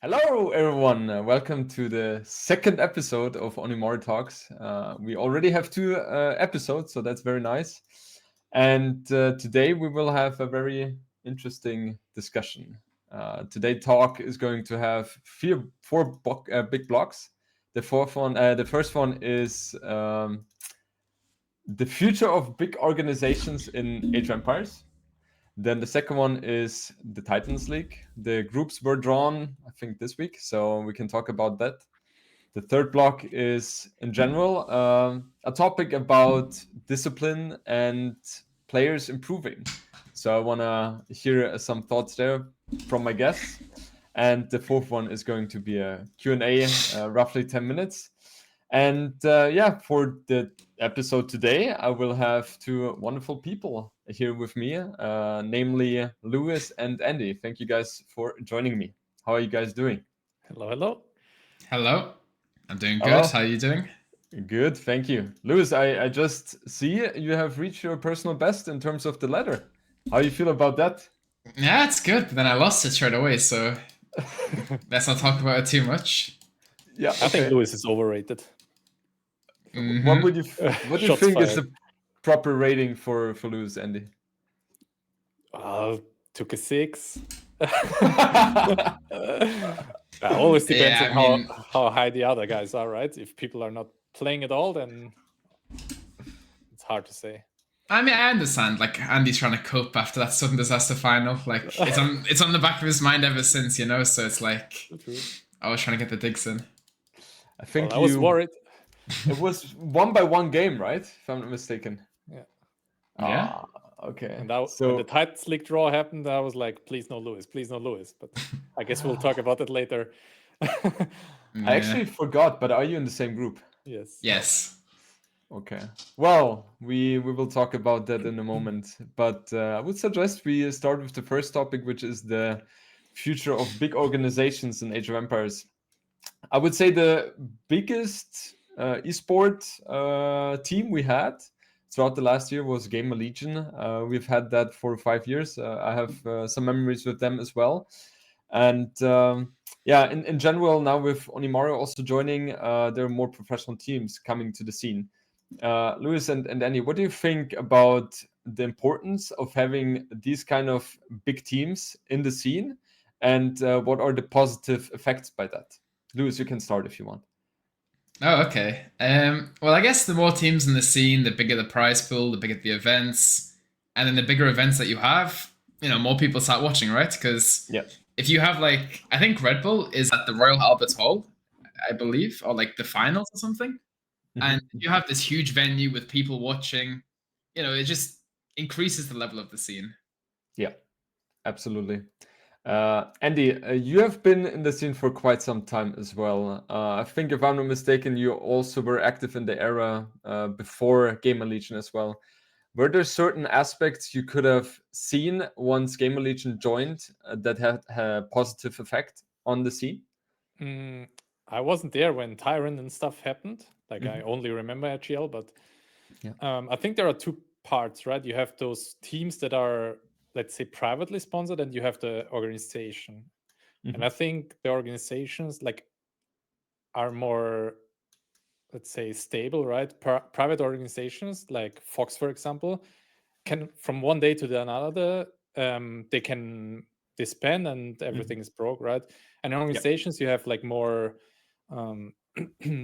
Hello, everyone. Welcome to the second episode of OniTalks. We already have two episodes, so that's very nice. And today we will have a very interesting discussion. Today's talk is going to have four big blocks. The first one is the future of big organizations in Age of Empires. Then the second one is the Titans League. The groups were drawn, I think, this week, so we can talk about that. The third block is, in general, a topic about discipline and players improving. So I want to hear some thoughts there from my guests. And the fourth one is going to be a Q&A, roughly 10 minutes. And for the episode today, I will have two wonderful people here with me, namely Lewis and Andy. Thank you guys for joining me. How are you guys doing? Hello. Hello. I'm doing good. Hello. How are you doing? Good, thank you. Lewis, I just see you have reached your personal best in terms of the ladder. How you feel about that? Yeah, it's good, but then I lost it straight away, so let's not talk about it too much. Yeah, I think Lewis is overrated. What do you Shots think is fired. the proper rating for Lewis, Andy? Took a 6. Always depends on how high the other guys are, right? If people are not playing at all, then it's hard to say. I mean, I understand. Like Andy's trying to cope after that sudden disaster final. Like it's on the back of his mind ever since, you know. So it's like I was trying to get the digs in. I think I was worried. It was 1-1 game, right? If I'm not mistaken. Yeah. Yeah. Okay. And when the Titans League draw happened, I was like, please no Lewis. But I guess we'll talk about it later. I actually forgot, but are you in the same group? Yes. Yes. Okay. Well, we will talk about that in a moment. But I would suggest we start with the first topic, which is the future of big organizations in Age of Empires. I would say the biggest esport team we had throughout the last year was Gamer Legion. We've had that for 5 years. I have some memories with them as well. And in general, now with Onimaru also joining, there are more professional teams coming to the scene. Lewis and Andy, what do you think about the importance of having these kind of big teams in the scene? And what are the positive effects by that? Lewis, you can start if you want. Oh, okay. Well, I guess the more teams in the scene, the bigger the prize pool, the bigger the events, and then the bigger events that you have, more people start watching, right? Because if you have I think Red Bull is at the Royal Albert Hall, I believe, or like the finals or something, and you have this huge venue with people watching, it just increases the level of the scene. Yeah, absolutely. Andy, you have been in the scene for quite some time as well. I think, if I'm not mistaken, you also were active in the era before Gamer Legion as well. Were there certain aspects you could have seen once Gamer Legion joined that had a positive effect on the scene? I wasn't there when Tyrant and stuff happened. I only remember HGL, but I think there are two parts, right? You have those teams that are, let's say, privately sponsored, and you have the organization. And I think the organizations are more, let's say, stable, right? Private organizations like Fox, for example, can from one day to the another, they can disband and everything is broke, right? And organizations, you have more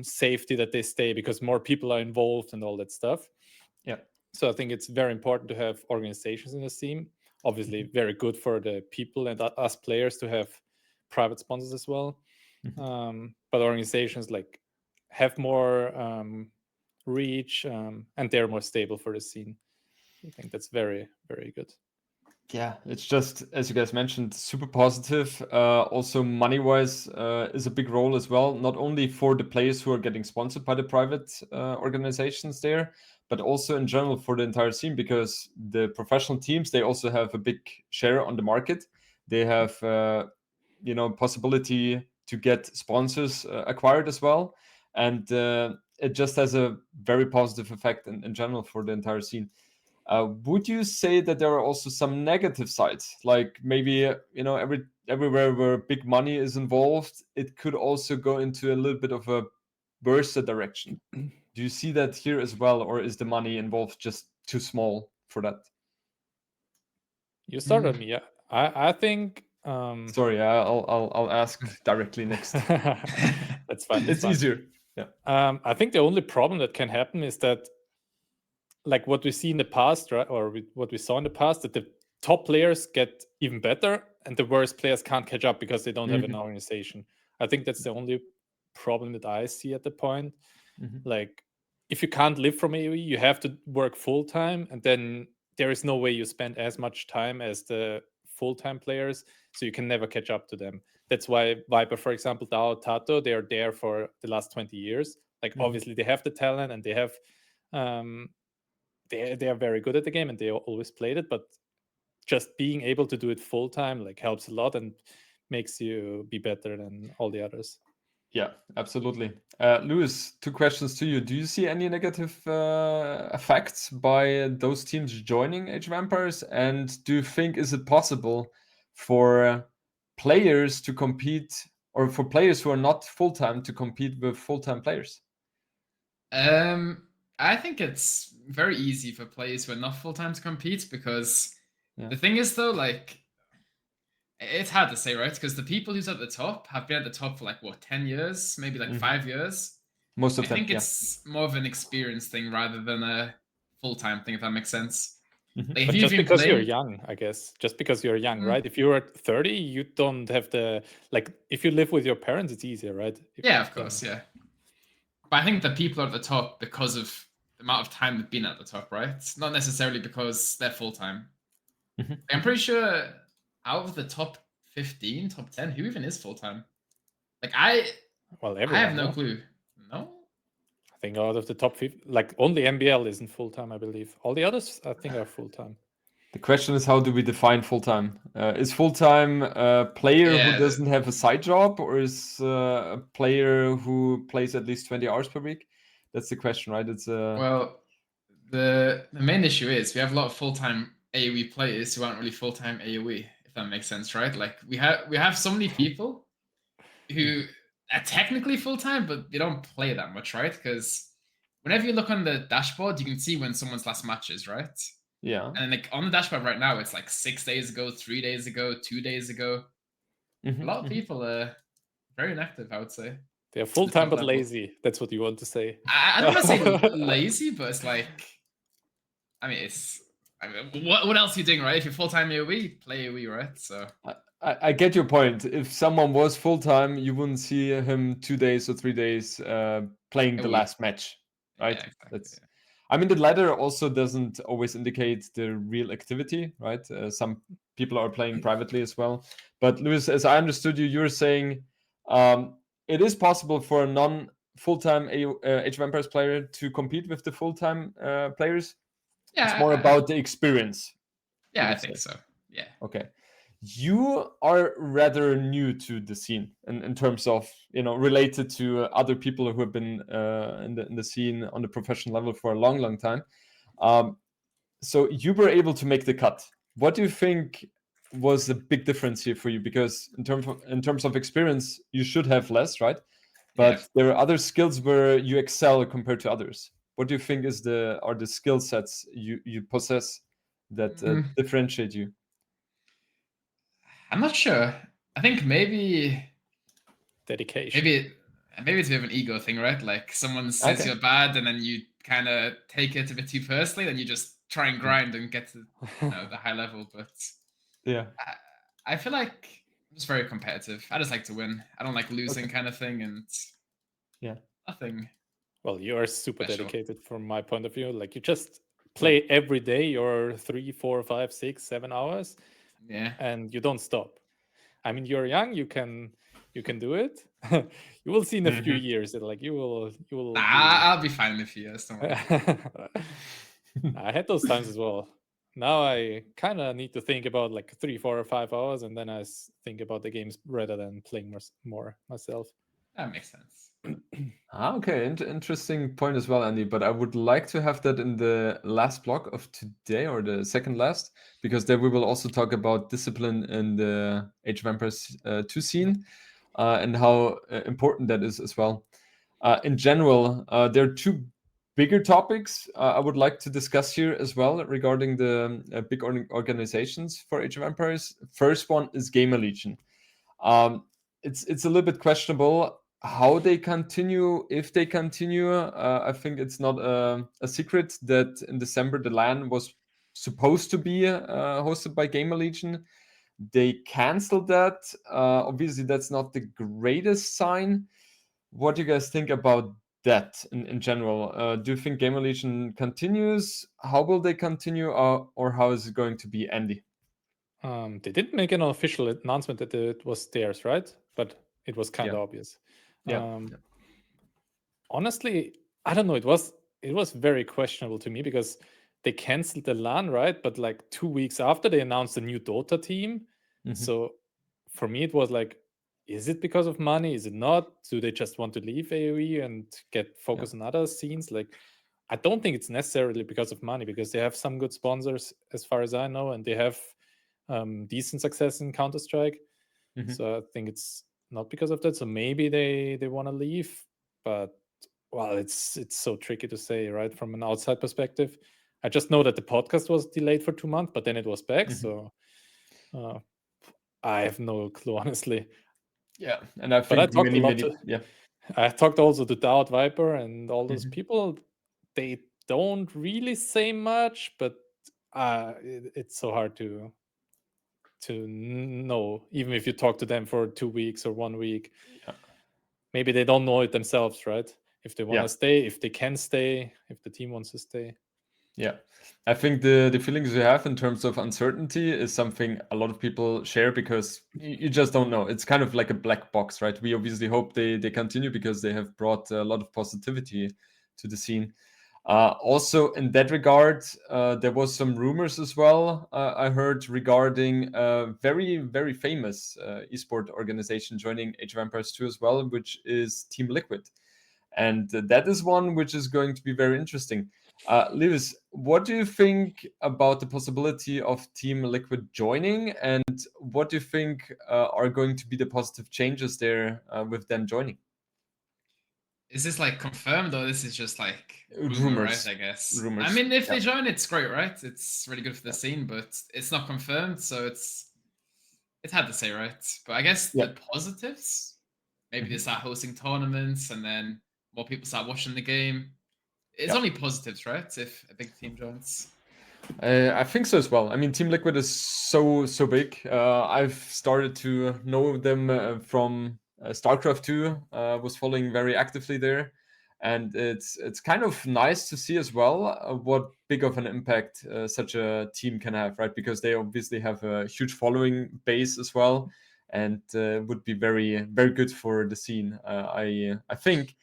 safety that they stay because more people are involved and all that stuff. Yeah. So I think it's very important to have organizations in the scene. Obviously, very good for the people and us players to have private sponsors as well. But organizations have more reach and they're more stable for the scene. I think that's very, very good. Yeah, it's just, as you guys mentioned, super positive. Also, money-wise, is a big role as well, not only for the players who are getting sponsored by the private organizations there, but also in general for the entire scene, because the professional teams, they also have a big share on the market. They have, possibility to get sponsors acquired as well. And it just has a very positive effect in general for the entire scene. Would you say that there are also some negative sides, like maybe everywhere where big money is involved, it could also go into a little bit of a worse direction? Do you see that here as well, or is the money involved just too small for that? You started me. Yeah, I think. Sorry, I'll ask directly next. That's fine. It's easier. Yeah. I think the only problem that can happen is that, like what we see in the past, right, or what we saw in the past, that the top players get even better and the worst players can't catch up because they don't have an organization. I think that's the only problem that I see at the point. Like, if you can't live from AoE, you have to work full time, and then there is no way you spend as much time as the full-time players, so you can never catch up to them. That's why Viper, for example, Dao, Tato, they are there for the last 20 years. Like, obviously they have the talent and they have they are very good at the game and they always played it, but just being able to do it full time like helps a lot and makes you be better than all the others. Yeah, absolutely. Lewis, 2 questions to you. Do you see any negative effects by those teams joining Age of Empires? And do you think is it possible for players to compete, or for players who are not full-time to compete with full-time players? I think it's very easy for players who are not full-time to compete, because the thing is, though, like, it's hard to say, right? Because the people who's at the top have been at the top for like, what, 10 years, maybe like 5 years. Most of I them, think it's more of an experience thing rather than a full-time thing, if that makes sense. Like, But just because you're young, I guess. Just because you're young, right? If you're at 30, you don't have the, like, if you live with your parents, it's easier, right? Yeah, of course, yeah. But I think the people are at the top because of the amount of time they've been at the top, right? It's not necessarily because they're full-time. I'm pretty sure out of the top 15, top 10, who even is full-time? Like, well, I have no clue. No? I think out of the top 50, like, only MBL isn't full-time, I believe. All the others, I think, are full-time. The question is, how do we define full-time? Is full-time a player who doesn't have a side job, or is a player who plays at least 20 hours per week? That's the question, right? It's Well, the main issue is we have a lot of full-time AoE players who aren't really full-time AoE, if that makes sense, right? Like, we have so many people who are technically full-time, but they don't play that much, right? Because whenever you look on the dashboard, you can see when someone's last match is, right? Yeah. And like on the dashboard right now, it's like 6 days ago, 3 days ago, 2 days ago. A lot of people are very inactive, I would say. They're full-time but lazy. That's what you want to say. I don't want to say lazy, but it's like, I mean, what else are you doing, right? If you're full-time AoE, play AoE, right? So I get your point. If someone was full-time, you wouldn't see him 2 days or 3 days playing the last match, right? Yeah, exactly, I mean, the ladder also doesn't always indicate the real activity, right? Some people are playing privately as well. But Lewis, as I understood you, you're saying it is possible for a non-full-time Age of Empires player to compete with the full-time players. Yeah, it's more about the experience. Yeah, I think so. Yeah. Okay. You are rather new to the scene in terms of, related to other people who have been in the scene on the professional level for a long, long time. So you were able to make the cut. What do you think was the big difference here for you? Because in terms of experience, you should have less, right? But there are other skills where you excel compared to others. What do you think are the skill sets you possess that differentiate you? I'm not sure. I think maybe dedication. Maybe it's a bit of an ego thing, right? Like, someone says you're bad, and then you kind of take it a bit too personally, then you just try and grind and get to the high level. But yeah, I feel like I'm just very competitive. I just like to win. I don't like losing, kind of thing, and nothing. Well, you are super dedicated from my point of view. Like, you just play every day your 3, 4, 5, 6, 7 hours. Yeah. And you don't stop. I mean, you're young, you can do it. You will see in a few years that, like, you will I'll be fine in a few years, don't worry. I had those times as well. Now I kind of need to think about like 3, 4, or 5 hours, and then I think about the games rather than playing more myself. That makes sense. Okay, interesting point as well, Andy. But I would like to have that in the last block of today, or the second last, because there we will also talk about discipline in the Age of Empires 2 scene, and how important that is as well. In general, there are two bigger topics I would like to discuss here as well regarding the big organizations for Age of Empires. First one is Gamer Legion. It's a little bit questionable how they continue, if they continue. I think it's not a secret that in December the LAN was supposed to be hosted by Gamer Legion. They canceled that. Obviously, that's not the greatest sign. What do you guys think about that in general? Do you think Gamer Legion continues? How will they continue, or how is it going to be, Andy? They didn't make an official announcement that it was theirs, right? But it was kind of obvious. Yeah. Honestly, I don't know. It was very questionable to me because they canceled the LAN, right? But like 2 weeks after, they announced a new Dota team. So for me, it was like, is it because of money? Is it not? Do they just want to leave AoE and get focus on other scenes? Like, I don't think it's necessarily because of money, because they have some good sponsors, as far as I know, and they have decent success in Counter-Strike. So I think it's not because of that. So maybe they want to leave, but well, it's so tricky to say, right? From an outside perspective, I just know that the podcast was delayed for 2 months, but then it was back. So I have no clue, honestly. Yeah, and I But think I talked a lot many. Yeah. I talked also to Doubt Viper and all those people. They don't really say much, but it's so hard to know, even if you talk to them for 2 weeks or 1 week. Maybe they don't know it themselves, right? If they want to stay, if they can stay, if the team wants to stay. Yeah, I think the feelings you have in terms of uncertainty is something a lot of people share, because you just don't know. It's kind of like a black box, right? We obviously hope they continue, because they have brought a lot of positivity to the scene. Also, in that regard, there was some rumors as well, I heard, regarding a very, very famous esport organization joining Age of Empires 2 as well, which is Team Liquid. And that is one which is going to be very interesting. Lewis, what do you think about the possibility of Team Liquid joining, and what do you think are going to be the positive changes there with them joining? Is this like confirmed, or this is just like rumor, Rumors. right? I guess. Rumors. I mean, if they join, it's great, right? It's really good for the scene, but it's not confirmed, so it's hard to say, right? But I guess the positives, maybe they start hosting tournaments, and then more people start watching the game. It's only positives, right? If a big team joins. I think so as well. I mean, Team Liquid is so big. I've started to know them from StarCraft 2. Was following very actively there, and it's kind of nice to see as well what big of an impact such a team can have, right? Because they obviously have a huge following base as well, and would be very, very good for the scene. I think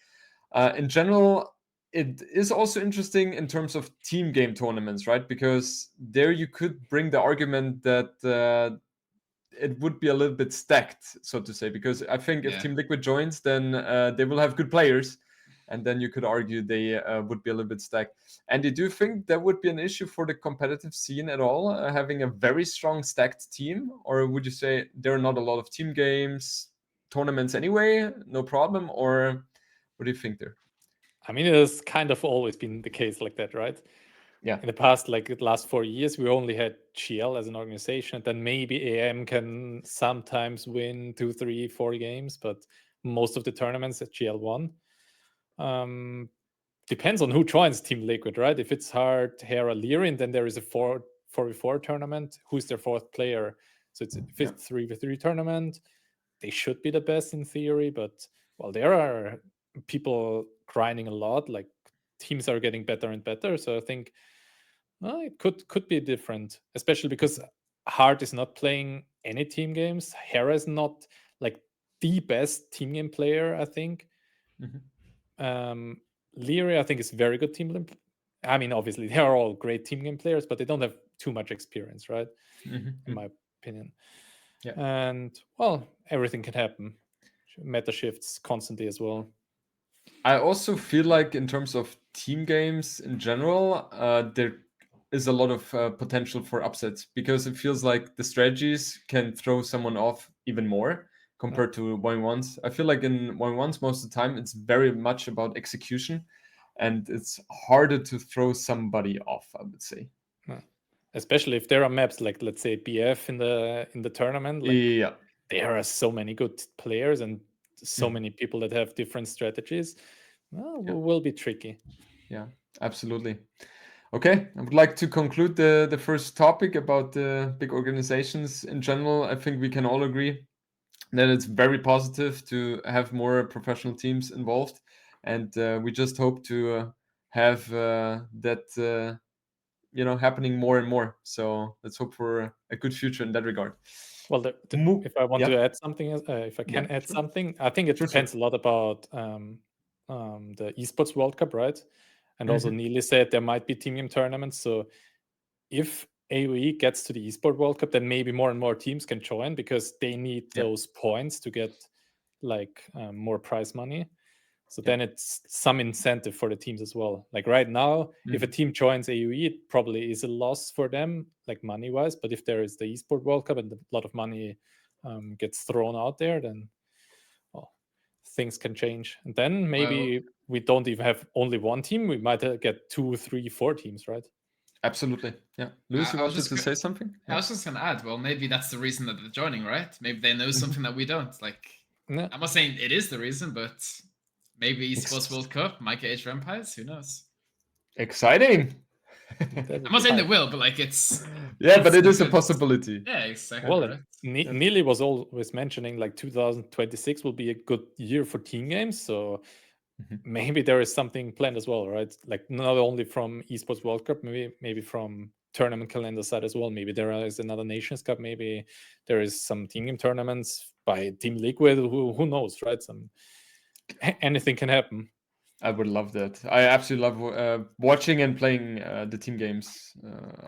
in general, it is also interesting in terms of team game tournaments, right? Because there you could bring the argument that it would be a little bit stacked, so to say. Because I think if Team Liquid joins, then they will have good players, and then you could argue they would be a little bit stacked. And do you think that would be an issue for the competitive scene at all, having a very strong stacked team? Or would you say there are not a lot of team games, tournaments anyway, no problem? Or what do you think there? I mean, it has kind of always been the case like that, right? Yeah. In the past, like the last 4 years, we only had GL as an organization. Then maybe AM can sometimes win 2, 3, 4 games, but most of the tournaments at GL won. Depends on who joins Team Liquid, right? If it's Hard, Hera, Lyrian, then there is a 4v4 tournament. Who's their fourth player? So it's a 3v3 tournament. They should be the best in theory, but well, there are people grinding a lot. Like teams are getting better and better. So I think it could be different, especially because Hard is not playing any team games. Hera is not like the best team game player, I think. Leary, I think, is very good team game. I mean, obviously, they are all great team game players, but they don't have too much experience, right? In my opinion. Yeah. And well, everything can happen. meta shifts constantly as well. I also feel like in terms of team games in general, there is a lot of potential for upsets, because it feels like the strategies can throw someone off even more compared to 1v1s. I feel like in 1v1s most of the time it's very much about execution, and it's harder to throw somebody off, I would say. Especially if there are maps like, let's say, BF in the tournament. Like, Yeah, there are so many good players and so many people that have different strategies. Well, will be tricky. Yeah, absolutely. Okay, I would like to conclude the first topic about the big organizations in general. I think we can all agree that it's very positive to have more professional teams involved, and we just hope to have that happening more and more. So let's hope for a good future in that regard. Well, if I want to add something, if I can add something, I think it depends a lot about the esports World Cup, right? And also Neely said there might be team game tournaments. So if AoE gets to the esports World Cup, then maybe more and more teams can join, because they need those points to get like more prize money. So then it's some incentive for the teams as well. Like right now, if a team joins AoE, it probably is a loss for them, like money-wise. But if there is the esports World Cup and a lot of money gets thrown out there, then things can change. And then maybe we don't even have only one team. We might get 2, 3, 4 teams, right? Absolutely. Yeah. Lewis, you wanted to say something? I was just going to add, well, maybe that's the reason that they're joining, right? Maybe they know something that we don't. Like, I'm not saying it is the reason, but maybe Esports World Cup might get Age of Empires. Who knows? Exciting. I'm not saying they will, but like it's... Yeah, but it is a possibility. Yeah, exactly. Well, right? Neely was always mentioning like 2026 will be a good year for team games. So maybe there is something planned as well, right? Like not only from Esports World Cup, maybe from tournament calendar side as well. Maybe there is another Nations Cup. Maybe there is some team game tournaments by Team Liquid. Who knows, right? Anything can happen. I would love that. I absolutely love watching and playing the team games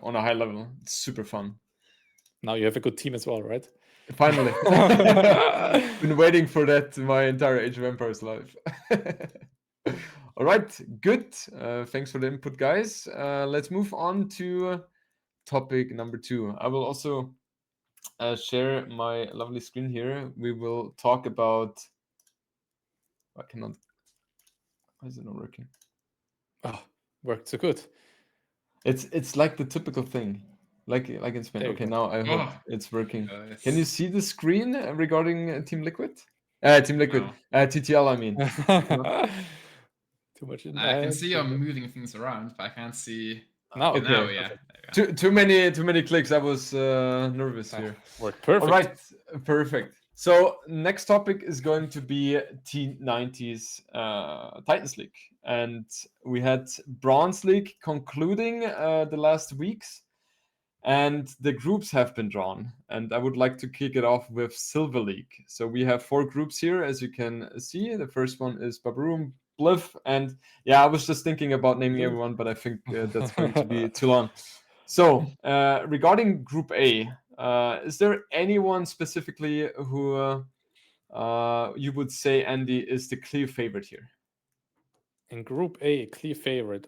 on a high level. It's super fun. Now you have a good team as well, right? Finally. Been waiting for that my entire Age of Empires life. All right, good. Thanks for the input, guys. Let's move on to topic number 2. I will also share my lovely screen here. We will talk about... I cannot... Why is it not working? Oh, worked so good. It's like the typical thing, like in Spain. Okay, now I hope it's working. Nice. Can you see the screen regarding Team Liquid? Team Liquid, no. TTL. I mean, too much. I can see you're moving things around, but I can't see. Now, okay. Now, yeah. Too many clicks. I was nervous here. Worked perfect. All right, perfect. So next topic is going to be T90's Titans League. And we had Bronze League concluding the last weeks. And the groups have been drawn. And I would like to kick it off with Silver League. So we have 4 groups here, as you can see. The first one is Babaroom, Bliff. And yeah, I was just thinking about naming everyone, but I think that's going to be too long. So regarding Group A, is there anyone specifically who you would say, Andy, is the clear favorite here? In Group A, clear favorite.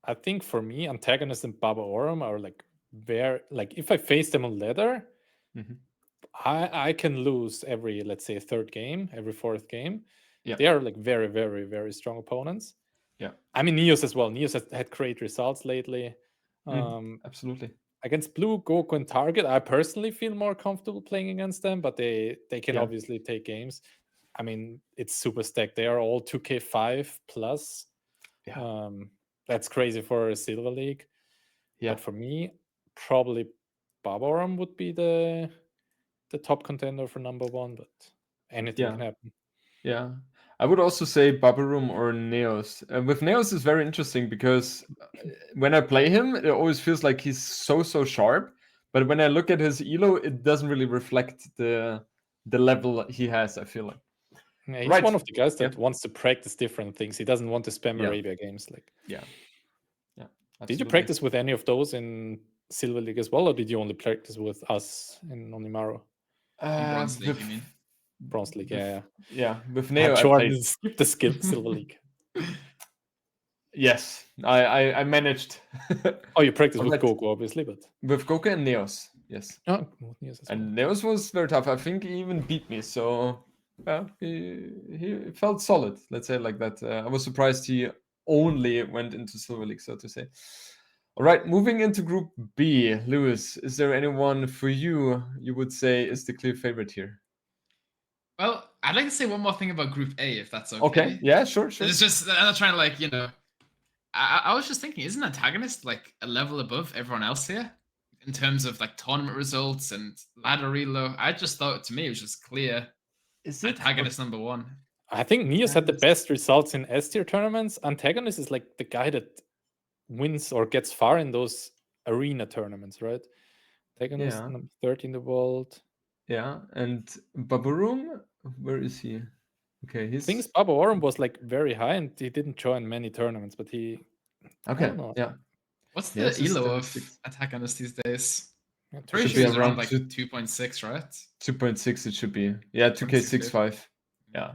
I think for me, Antagonist and Baba Oram are like if I face them on ladder, I can lose every, let's say, 3rd game, every 4th game. Yeah. They are like very, very, very strong opponents. Yeah. I mean, Neos as well. Neos has had great results lately. Absolutely. Against Blue, Goku, and Target, I personally feel more comfortable playing against them, but they can obviously take games. I mean, it's super stacked. They are all 2K5 plus. Yeah. That's crazy for a Silver League. Yeah. But for me, probably Barbaram would be the top contender for number 1, but anything can happen. Yeah. I would also say Babaroom or Neos. With Neos is very interesting because when I play him, it always feels like he's so sharp. But when I look at his elo, it doesn't really reflect the level he has, I feel like. Yeah, he's one of the guys that wants to practice different things. He doesn't want to spam Arabia games. Yeah. Did you practice with any of those in Silver League as well, or did you only practice with us in Onimaro? In Bronze League, you mean? Bronze League, with, yeah. with Neo I Jordan played. skipped the Silver League. Yes, I managed. Oh, you practice with Alright. Goku, obviously, but With Goku and Neos, yes. oh, yes, as well. And Neos was very tough. I think he even beat me, so yeah, he felt solid. Let's say it like that. I was surprised he only went into Silver League, so to say. All right, moving into Group B, Lewis, is there anyone for you would say is the clear favorite here? Well, I'd like to say one more thing about Group A, if that's okay. Okay, yeah, sure. It's just, I'm not trying to like, I was just thinking, isn't Antagonist like a level above everyone else here in terms of like tournament results and ladder reload? I just thought, to me, it was just clear. Is it Antagonist number 1? I think Neos had the Antagonist. best results in S tier tournaments. Antagonist is like the guy that wins or gets far in those arena tournaments, right? Antagonist Yeah. number 30 in the world. Yeah, and Baburum, where is he? Okay, I he's think Baba Orum was like very high and he didn't join many tournaments, but he I okay. don't know. Yeah, What's Yeah, the it's his elo of statistics. Antagonist these days? Yeah, Pretty Should sure be he's around around like 2 2.6, right? 2.6 it should be. Yeah, 2.6, 2K65. Yeah.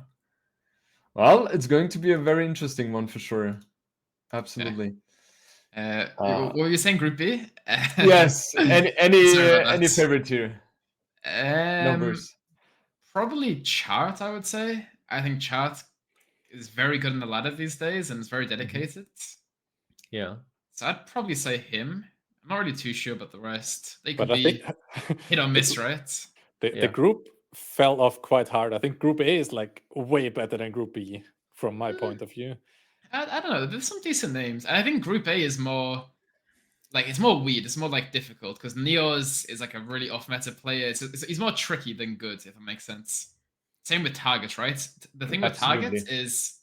Well, it's going to be a very interesting one for sure. Absolutely. What were you saying, Group B? Yes. Sorry about Any that. favorite here? Numbers. Probably Chart, I would say. I think Chart is very good in the ladder these days and is very dedicated. Yeah. So I'd probably say him. I'm not really too sure about the rest. They could but I be think hit or miss, right? the Yeah. group fell off quite hard. I think Group A is like way better than Group B from my point of view. I don't know. There's some decent names. And I think Group A is more like, it's more weird. It's more like difficult because Neos is like a really off meta player. He's more tricky than good, if it makes sense. Same with Target, right? The thing with Target Absolutely. is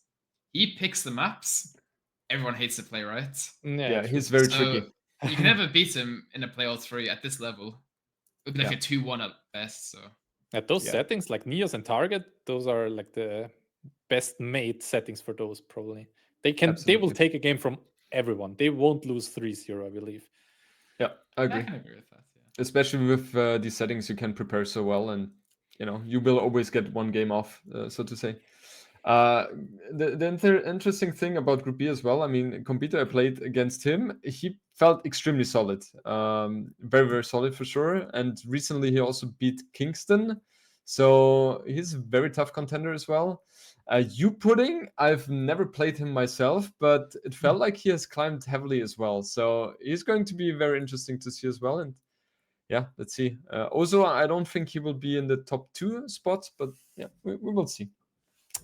he picks the maps everyone hates to play, right? Yeah, true. he's very So tricky. you can never beat him in a play all 3 at this level. It would be like Yeah. a 2-1 at best. So At those Yeah. settings, like Neos and Target, those are like the best made settings for those, probably. They will Absolutely. take a game from everyone. They won't lose 3-0, I believe. Yeah, I I agree. can agree with that. Yeah. Especially with these settings, you can prepare so well, and you will always get one game off, so to say. The interesting thing about Group B as well, I mean, Compito, I played against him. He felt extremely solid, very, very solid for sure. And recently he also beat Kingston. So he's a very tough contender as well. Pudding, I've never played him myself, but it felt like he has climbed heavily as well. So he's going to be very interesting to see as well. And yeah, let's see. Ozo, I don't think he will be in the top 2 spots, but yeah, we will see.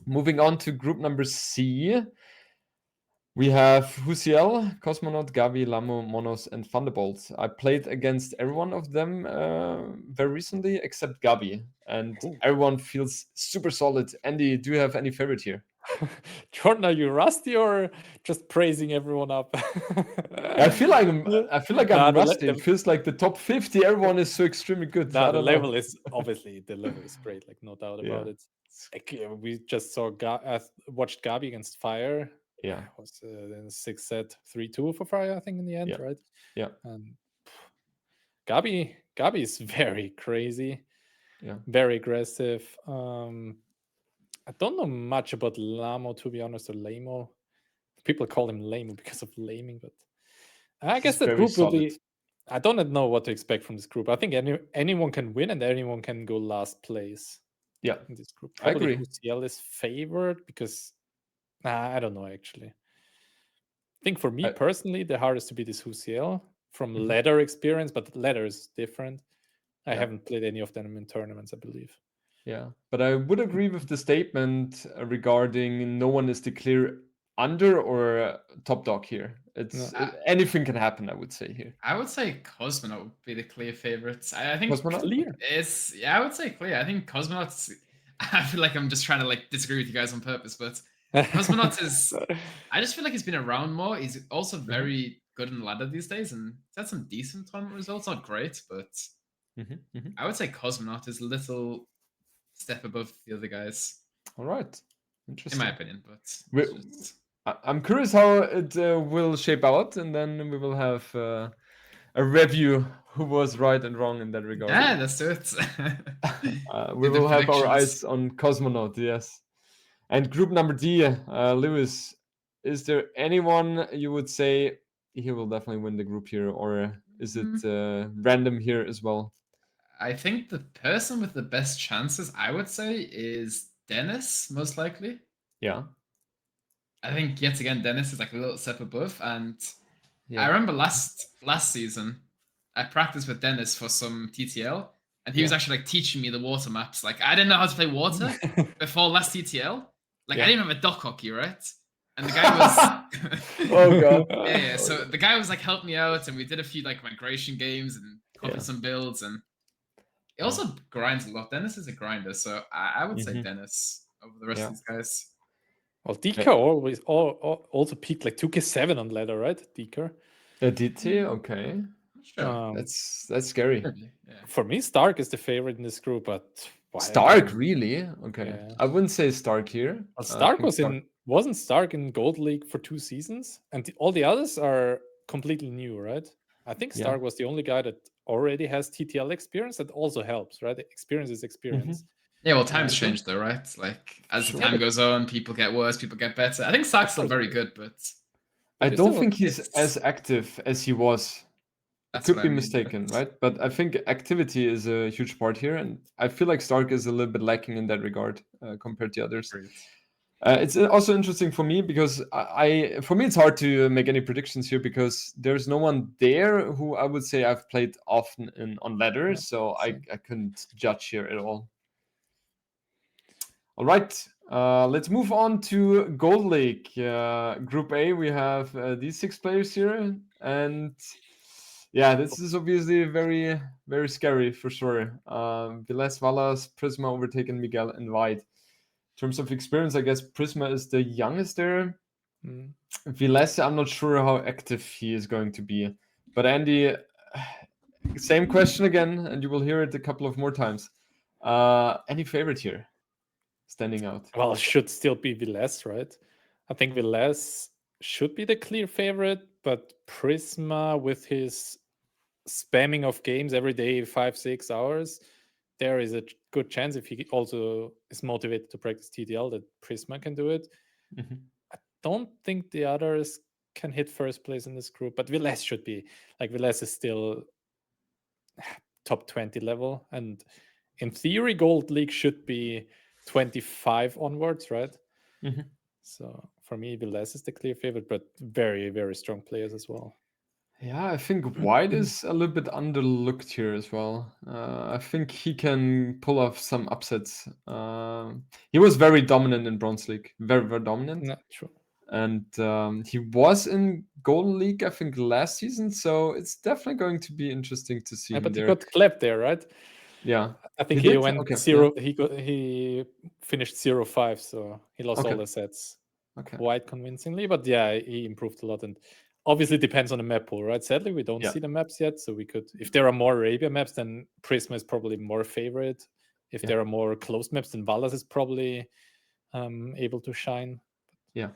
Moving on to group number C, we have Husiel, Cosmonaut, Gavi, Lamo, Monos, and Thunderbolt. I played against every one of them very recently, except Gavi, and everyone feels super solid. Andy, do you have any favorite here? Jordan, are you rusty or just praising everyone up? I feel like I'm rusty. It feels like the top 50. Everyone is so extremely good. The the level is obviously great, like no doubt about it. Like, we just saw watched Gabi against Fire. Yeah, it was in 6 set 3-2 for Fire, I think, in the end, right? Yeah. And Gabi is very crazy. Yeah, very aggressive. I don't know much about Lamo, to be honest, or Lamo. People call him Lamo because of laming, but I guess that group will be. I don't know what to expect from this group. I think anyone can win and anyone can go last place. Yeah, in this group. I agree. UCL is favored because I don't know actually. I think for me personally, the hardest to beat is UCL from ladder experience, but ladder is different. I haven't played any of them in tournaments, I believe. Yeah, but I would agree with the statement regarding no one is the clear under or top dog here. Anything can happen, I would say here. I would say Cosmonaut would be the clear favorites. I think Cosmonaut? Clear. I would say clear. I think Cosmonauts. I feel like I'm just trying to like disagree with you guys on purpose, but Cosmonauts is. I just feel like he's been around more. He's also very good in the ladder these days, and he's had some decent tournament results. Not great, but I would say Cosmonaut is a little step above the other guys. All right, interesting. In my opinion, but I'm curious how it will shape out, and then we will have a review who was right and wrong in that regard. Yeah, let's do it. We will have our eyes on Cosmonaut, yes. And group number D, Lewis, is there anyone you would say he will definitely win the group here, or is it random here as well? I think the person with the best chances, I would say, is Dennis, most likely. Yeah. I think yet again Dennis is like a little step above, and I remember last season I practiced with Dennis for some TTL, and he was actually like teaching me the water maps. Like I didn't know how to play water before last TTL. Like I didn't have a dock hockey, right? And the guy was oh god. Yeah. So the guy was like helped me out, and we did a few like migration games and covered some builds, and he also grinds a lot. Dennis is a grinder, so I would say Dennis over the rest of these guys. Well, Deeker always also peaked like 2K7 on ladder, right? Deeker. Did he? Okay. Sure. That's scary. Yeah. For me, Stark is the favorite in this group, but Stark, really? Okay. Yeah. I wouldn't say Stark here. Well, Stark wasn't Stark in Gold League for 2 seasons, and all the others are completely new, right? I think Stark was the only guy that already has TTL experience. That also helps, right? Experience is experience. Yeah, well, times change though, right? Like as the time goes on, people get worse, people get better. I think Stark's still very good, but I don't think he's as active as he was. Could be mistaken, right? But I think activity is a huge part here, and I feel like Stark is a little bit lacking in that regard compared to others. It's also interesting for me because for me it's hard to make any predictions here because there's no one there who I would say I've played often on ladder, so I couldn't judge here at all. All right, let's move on to Gold League. Group A, we have these 6 players here, and yeah, this is obviously very, very scary for sure. Viles, Valas, Prisma overtaken Miguel and White. In terms of experience, I guess Prisma is the youngest there. Viles, I'm not sure how active he is going to be. But Andy, same question again, and you will hear it a couple of more times. Any favorite here standing out? Well, it should still be Viles, right? I think Viles should be the clear favorite, but Prisma with his spamming of games every day, 5-6 hours, there is a good chance if he also is motivated to practice TTL that Prisma can do it. I don't think the others can hit first place in this group, but Viles should be. Like Viles is still top 20 level, and in theory, Gold League should be 25 onwards, right? So for me, Viles is the clear favorite, but very, very strong players as well. Yeah, I think White is a little bit underlooked here as well. I think he can pull off some upsets. He was very dominant in Bronze League, very, very dominant. Not true. And he was in Golden League, I think, last season. So it's definitely going to be interesting to see him but there. He got clapped there, right? Yeah, I think he went 0. Yeah. He finished 0-5, so he lost all the sets quite convincingly. But yeah, he improved a lot, and obviously depends on the map pool, right? Sadly, we don't see the maps yet, so we could, if there are more Arabia maps, then Prisma is probably more favorite. If there are more closed maps, then Valas is probably able to shine. Yeah.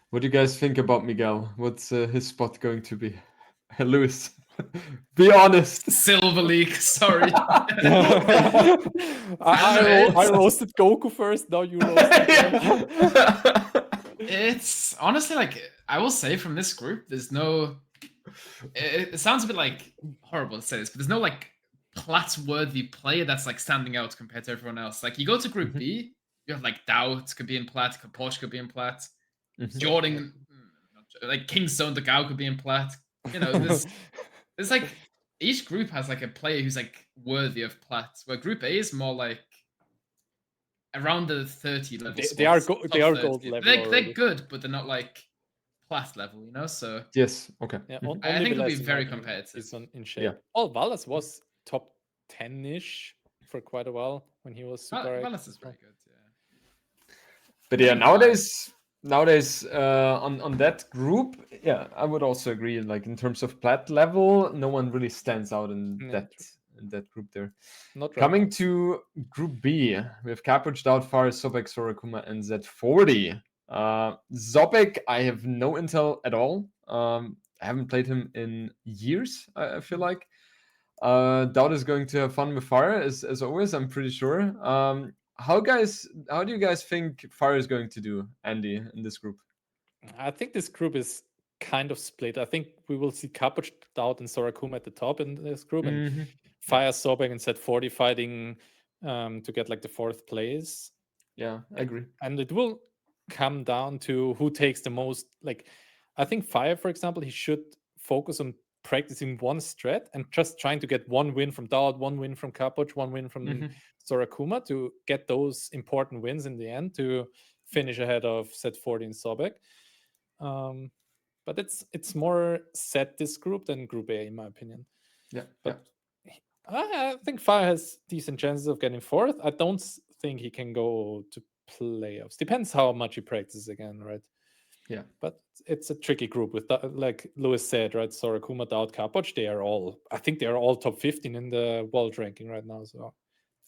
What do you guys think about Miguel? What's his spot going to be? Lewis, be honest. Silver League, sorry. I roasted Goku first, now you roasted It's honestly like, I will say from this group, there's no... It sounds a bit like horrible to say this, but there's no like plat-worthy player that's like standing out compared to everyone else. Like you go to Group B, you have like Doubt could be in plat, Porsche could be in plat, Jordan, like Kingstone Degao could be in plat. You know, there's like each group has like a player who's like worthy of plat. Where Group A is more like around the 30 level. They are gold level. They're good, but they're not like plat level, you know. So yes, okay. Yeah, I think it'll be very competitive. Is in shape. Yeah. Oh, Valas was top 10-ish for quite a while when he was super. Valas is very good. Yeah. But yeah, nowadays on that group, yeah, I would also agree. Like in terms of plat level, no one really stands out in that group there. Not coming to Group B, we have Capuch, Doubtfire, Sobek, Sorakuma, and Z40. Zobek, I have no intel at all. I haven't played him in years, I feel like. Dowd is going to have fun with Fire, as always, I'm pretty sure. How do you guys think Fire is going to do, Andy, in this group? I think this group is kind of split. I think we will see Capuch, Dowd, and Sorakuma at the top in this group, and Fire, Sobek, and Z40 fighting to get like the 4th place. Yeah, I agree. And it will come down to who takes the most. Like, I think Fire, for example, he should focus on practicing one strat and just trying to get one win from Dowd, one win from Capuch, one win from Sorakuma to get those important wins in the end to finish ahead of Z40 and Sobek. But it's more set this group than Group A, in my opinion. Yeah, but I think Fire has decent chances of getting 4th. I don't think he can go to playoffs. Depends how much he practices again, right? Yeah. But it's a tricky group with, like Lewis said, right? Sorakuma, Dowd, Capuch, I think they are all top 15 in the world ranking right now. So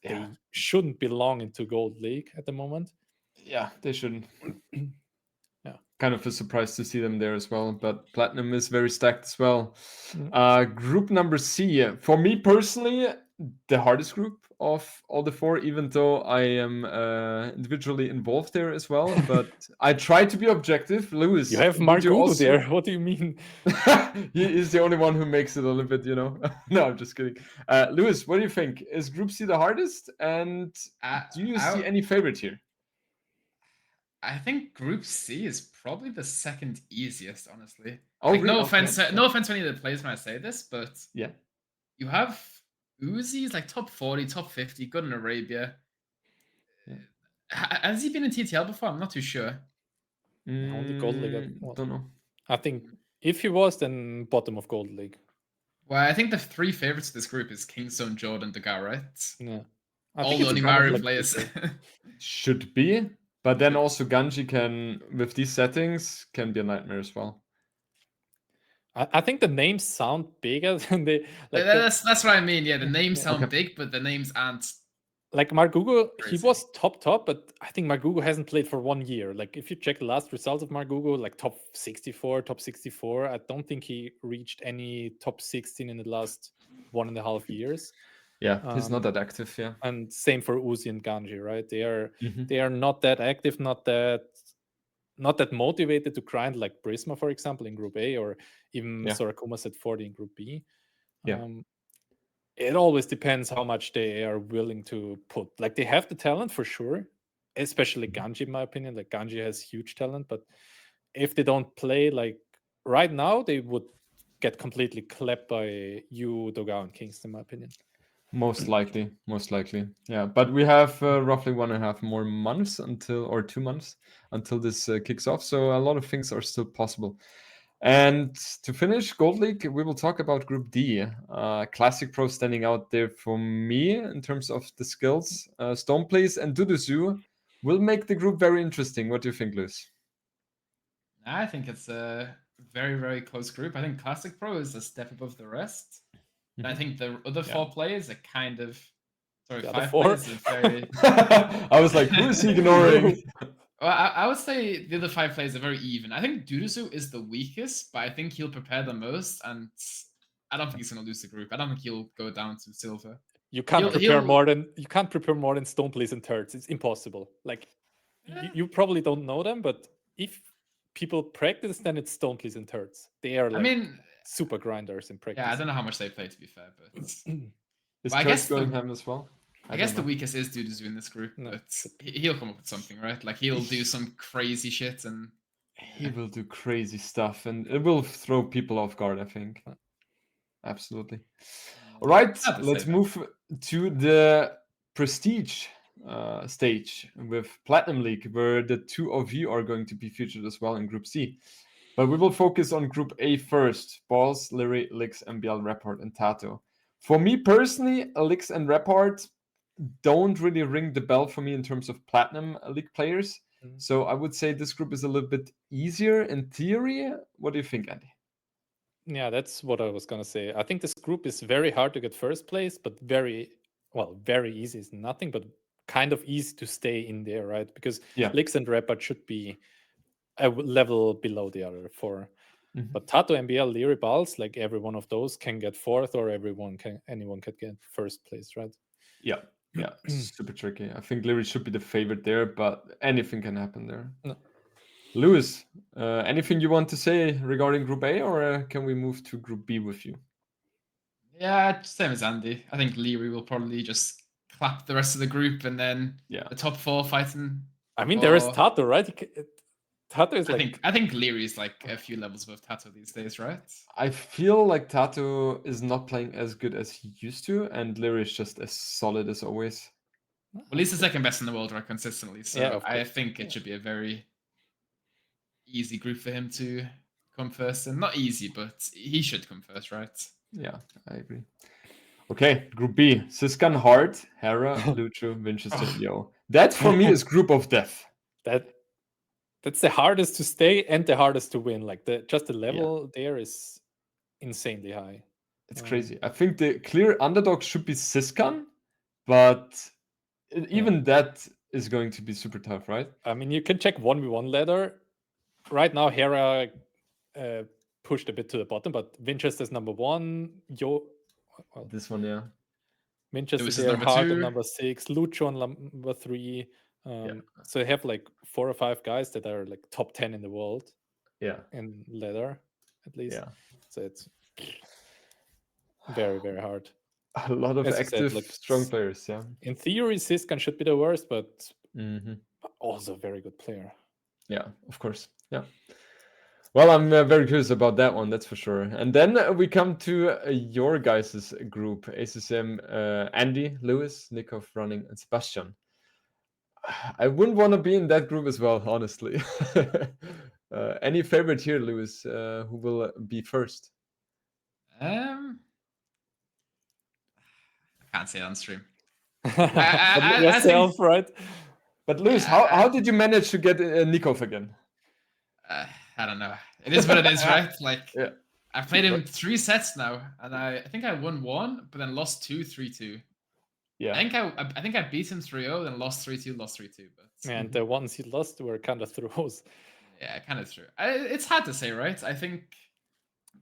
they shouldn't belong into Gold League at the moment. Yeah, they shouldn't. Yeah. Kind of a surprise to see them there as well, but Platinum is very stacked as well. Group number C, for me personally, the hardest group of all the 4, even though I am individually involved there as well. But I try to be objective. Lewis, you have Margugo there. What do you mean? He is the only one who makes it a little bit, No, I'm just kidding. Lewis, what do you think? Is Group C the hardest? And do you see any favorite here? I think Group C is probably the 2nd easiest, honestly. Oh, like, really? No offense to any of the players when I say this, but yeah, you have Uzi's like top 40, top 50, good in Arabia. Yeah. Has he been in TTL before? I'm not too sure. Only Gold League. Don't know. I think if he was, then bottom of Gold League. Well, I think the 3 favorites of this group is Kingstone, Jordan, Degar, right? Yeah. All the only Mario players. Should be. But then also Ganji can, with these settings, can be a nightmare as well. I think the names sound bigger than they. Like that's what I mean. Yeah, the names sound big, but the names aren't. Like Margugo, he was top, but I think Margugo hasn't played for 1 year. Like if you check the last results of Margugo, like top 64, I don't think he reached any top 16 in the last 1.5 years. Yeah, he's not that active. Yeah, and same for Uzi and Ganji, right? They are not that active, not that motivated to grind like Prisma, for example, in Group A, or even Sorakuma Z40 in Group B. Yeah. It always depends how much they are willing to put. Like they have the talent for sure, especially Ganji, in my opinion. Like Ganji has huge talent, but if they don't play like right now, they would get completely clapped by Yu, Dogao, and Kingston, in my opinion. Most likely. Yeah, but we have roughly 1.5 more months or 2 months until this kicks off. So a lot of things are still possible. And to finish Gold League, we will talk about Group D. Classic Pro standing out there for me in terms of the skills. Stoneplace and Duduzu will make the group very interesting. What do you think, Lewis? I think it's a very, very close group. I think Classic Pro is a step above the rest. And I think the other 4 players are kind of... Sorry, 5 players are very... I was like, who is he ignoring? Well, I would say the other 5 players are very even. I think Duduzu is the weakest, but I think he'll prepare the most, and I don't think he's going to lose the group. I don't think he'll go down to silver. You can't prepare more than Stoneplace and Turds. It's impossible. Like you probably don't know them, but if people practice, then it's Stoneplace and Turds. They are super grinders in practice. Yeah, I don't know how much they play, to be fair, but is Turds going ham as well? I guess the weakest is Duduzu in this group, but he'll come up with something, right? Like he'll do some crazy shit, and he will do crazy stuff, and it will throw people off guard, I think. Absolutely. All right, let's move to the Prestige stage with Platinum League, where the 2 of you are going to be featured as well in Group C. But we will focus on Group A first. Balls, Lyri, Lix, MBL, Repart, and Tato. For me personally, Lix and Repart don't really ring the bell for me in terms of Platinum League players. So I would say this group is a little bit easier in theory. What do you think, Andy? Yeah, that's what I was going to say. I think this group is very hard to get first place, but very easy is nothing, but kind of easy to stay in there, right? Because Lix and Repart should be a level below the other 4. But Tato, MBL, Leary, Balls, like every one of those can get fourth, or anyone could get first place, right? Yeah, super tricky. I think Leary should be the favorite there, but anything can happen there. No. Lewis, anything you want to say regarding Group A, or can we move to Group B with you? Yeah, same as Andy. I think Leary will probably just clap the rest of the group, and then the top 4 fighting. I mean, there is Tato, right? Tato is I think Leary is like a few levels above Tato these days, right? I feel like Tato is not playing as good as he used to, and Leary is just as solid as always. Well, he's the second best in the world, right, consistently. So yeah, I think it should be a very easy group for him to come first. And not easy, but he should come first, right? Yeah, I agree. Okay, Group B. Siskan, Hart, Hera, Lucho, Winchester, Yo. That for me is Group of Death. That's the hardest to stay and the hardest to win. Like the level there is insanely high. It's crazy. I think the clear underdog should be Siskan, but even that is going to be super tough, right? I mean, you can check 1v1 ladder. Right now, Hera pushed a bit to the bottom, but Winchester's number 1. This one, yeah. Winchester's number Hart on number 6, Lucho on number 3. So they have like 4 or 5 guys that are like top 10 in the world. Yeah. In ladder, at least. Yeah. So it's very, very hard. A lot of active, strong players, yeah. In theory, Siskan should be the worst, but also a very good player. Yeah, of course. Yeah. Well, I'm very curious about that one, that's for sure. And then we come to your guys' group, ACCM, Andy, Lewis, Nikov, Running, and Sebastian. I wouldn't want to be in that group as well, honestly. Any favorite here, Lewis? Who will be first? I can't say it on stream. Yourself, right? But Lewis, how did you manage to get Nikov again? I don't know. It is what it is, right? Like, I've played him 3 sets now, and I think I won 1, but then lost 2, 3-2. Yeah. I think I beat him 3-0, then lost 3-2, lost 3-2. But and the ones he lost were kind of throws. Yeah, kind of true. It's hard to say, right? I think.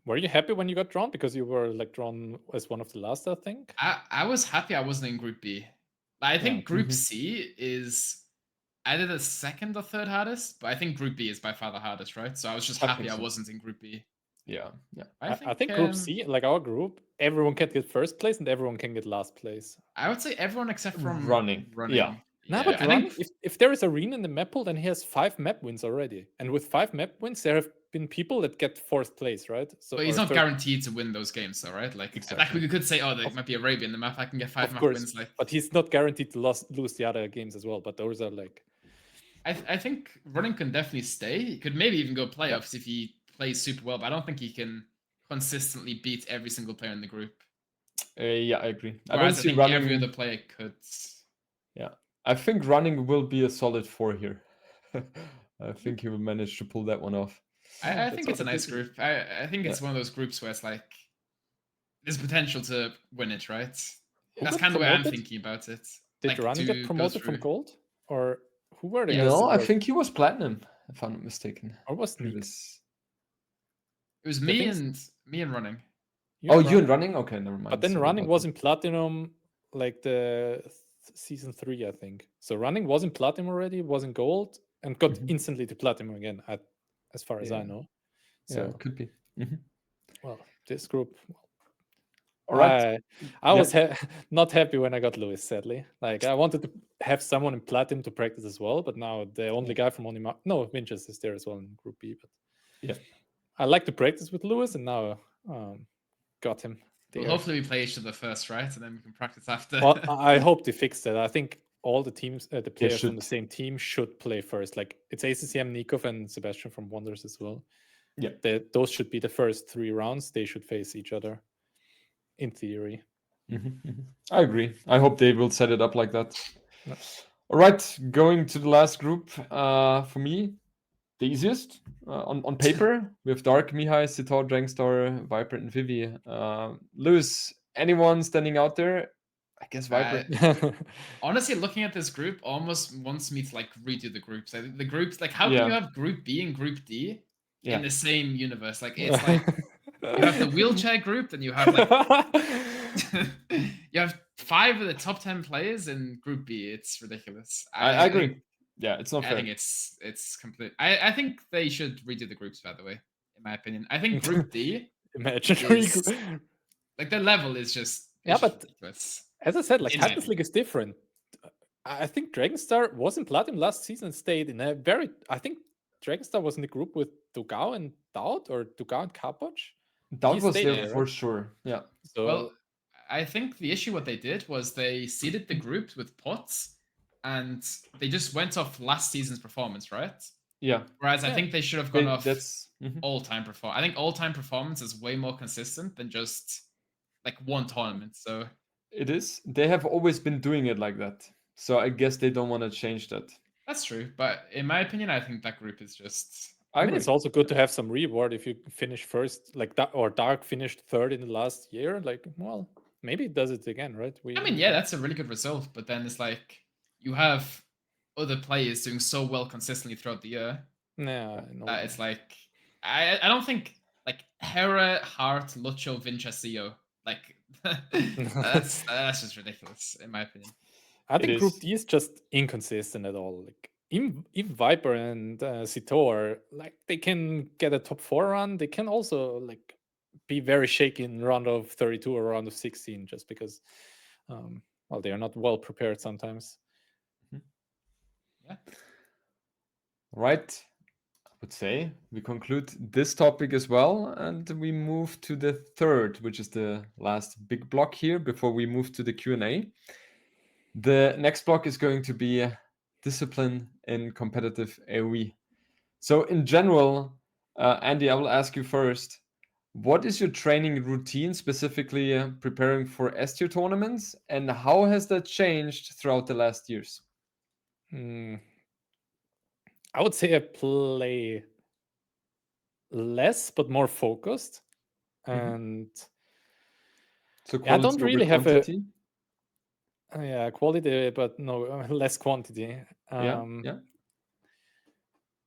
Were you happy when you got drawn? Because you were like drawn as one of the last, I think. I was happy I wasn't in Group B. I think Group C is either the second or third hardest, but I think Group B is by far the hardest, right? So I was just happy I wasn't in Group B. Yeah. I think Group C, like our group, everyone can get first place and everyone can get last place. I would say everyone except from Running. Yeah. No, but Running, if there is Arena in the map pool, then he has 5 map wins already. And with 5 map wins, there have been people that get 4th place, right? So but he's not guaranteed to win those games, though, right? Like, we could say, there might be Arabia in the map. I can get 5 map wins. Like, but he's not guaranteed to lose the other games as well. But those are like. I think Running can definitely stay. He could maybe even go playoffs if he plays super well, but I don't think he can consistently beat every single player in the group. Yeah, I agree. Whereas I think Running, every other player could. Yeah, I think Running will be a solid 4 here. I think he will manage to pull that one off. I think it's a nice group. I think it's one of those groups where it's like there's potential to win it, right? That's kind of the way I'm thinking about it. Did Running get promoted from gold? Or who were the guys? No, I think he was platinum, if I'm not mistaken. Or was Sneak? It was me and Running. You and Running? Okay, never mind. But then Running was in platinum like the season 3, I think. So Running was in platinum already, was in gold, and got instantly to platinum again, as far as I know. So it could be. Well, this group. All right. I was not happy when I got Lewis, sadly. Like, I wanted to have someone in platinum to practice as well, but now the only guy from Winchester is there as well in Group B. But I like to practice with Lewis, and now got him. Well, hopefully we play each other first, right? And then we can practice after. Well, I hope they fix that. I think all the teams, the players from the same team should play first. Like, it's ACCM, Nikov, and Sebastian from Wonders as well. Yeah. Those should be the first 3 rounds. They should face each other, in theory. I agree. I hope they will set it up like that. All right, going to the last group. For me, the easiest on paper. We have Dark, Mihai, Sitar, Drangstar, Viper, and Vivi. Lewis, anyone standing out there? I guess Viper. Honestly, looking at this group almost wants me to like redo the groups. The groups, like, how can you have Group B and Group D in the same universe. Like it's like you have the wheelchair group, then you have like you have 5 of the top 10 players in Group B. It's ridiculous. I agree. Yeah, it's not I fair. think it's complete. I think they should redo the groups, by the way, in my opinion. I think Group D Imaginary is like the level is just but ridiculous. as I said, like In my Champions League is different. I think Dragonstar was in Platinum last season and stayed in a very. I think Dragonstar was in the group with Dugao and Daud, or Dugao and Kapoch. Daud He was stayed there there, for right? sure. Yeah. So Well, I think the issue what they did was they seeded the groups with pots, and they just went off last season's performance, right? Yeah. Whereas I Yeah. think they should have gone off That's all-time performance. I think all-time performance is way more consistent than just like one tournament. So it is. They have always been doing it like that. So I guess they don't want to change that. that's true. But in my opinion, I think that group is just. I mean, it's also good to have some reward if you finish first, like that, or Dark finished third in the last year. Like, well, maybe it does it again, right? I mean, yeah, that's a really good result. But then it's like you have other players doing so well consistently throughout the year. Yeah, no. That it's like I don't think like Hera, Hart, Lucho, Vincesio, like that's just ridiculous in my opinion. I think Group is. D is just inconsistent at all. Like even Viper and Sitor, like they can get a top 4 run. They can also like be very shaky in round of 32 or round of 16, just because, well, they are not well prepared sometimes. Yeah. Right. I would say we conclude this topic as well, and we move to the third, which is the last big block here before we move to the Q&A. The next block is going to be discipline in competitive AoE. So in general, Andy, I will ask you first. What is your training routine, specifically preparing for S-tier tournaments, and how has that changed throughout the last years? I would say I play less but more focused, and so I don't really have quantity? Quality, but no, less quantity. Yeah.